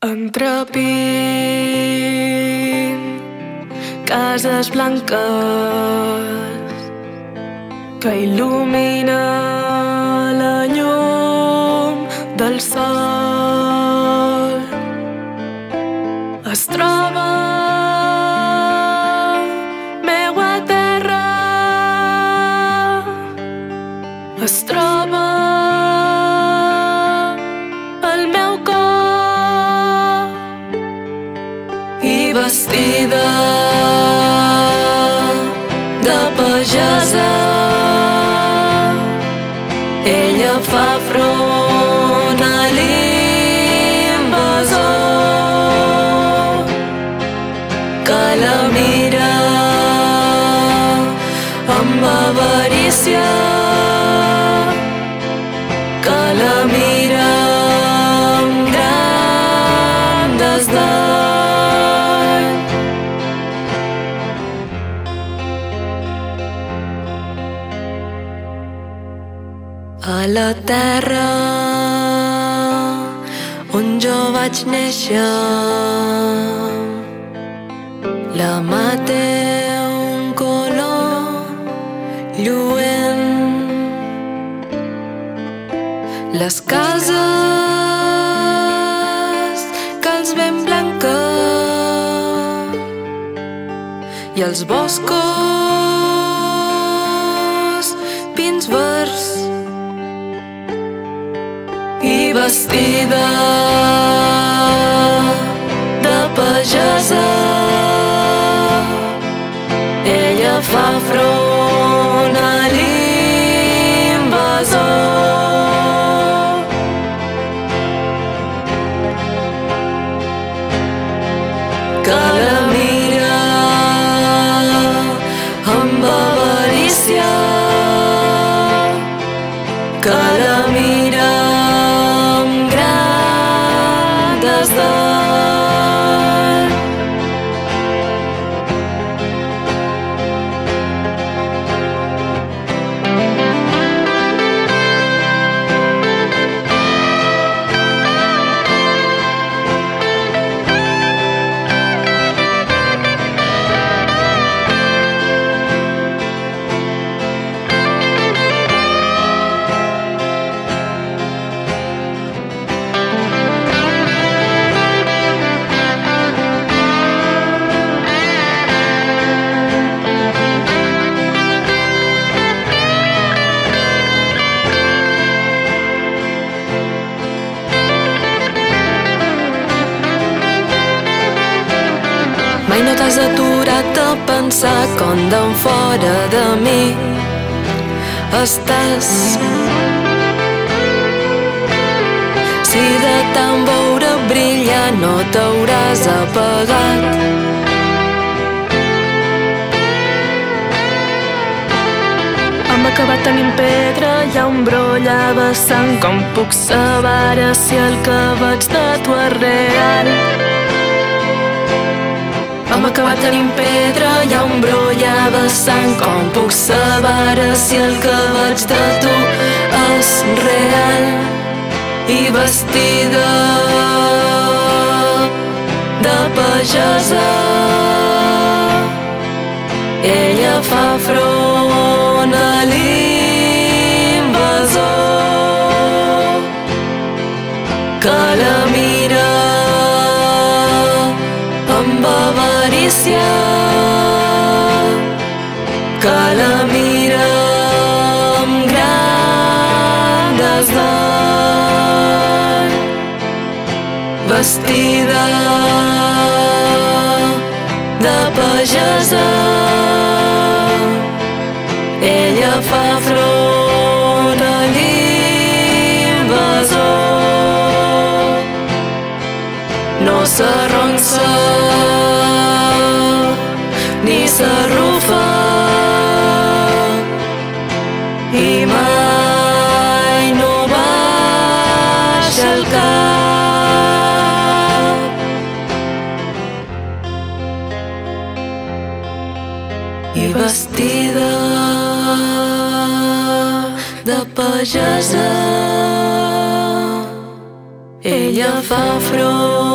Entrepint cases blanques que il·lumina la llum del sol. Es troba meua terra, es troba el meu cor, i vestida de pagesa ella fa front a l'invasor que la mira amb avarícia, que la mira amb gran desdeny. A la terra on jo vaig néixer, la mà té un color lluent. Les cases que els ven blanques i els boscos pins verds, i vestida de pagesa ella fa front a l'invasor, que la mira amb avarícia, que la mira amb gran desdeny. Mai no t'has aturat a pensar com d'en fora de mi estàs. Si de tant veure brillar no t'hauràs apagat, hem acabat tenint pedra i un brollava sang. Com puc saber si el que veig de tu és real? Hem acabat tenint pedra i un brollava sang. Com puc saber si el que veig de tu és real? I vestida de pagesa ella fa front a l'invasor, que la mira amb avarícia, que la mira amb gran desdeny. Vestida de pagesa ella fa front a l'invasor, no s'arronsa ni s'arrufa i mai no baixa el cap. I vestida de pagesa ella fa front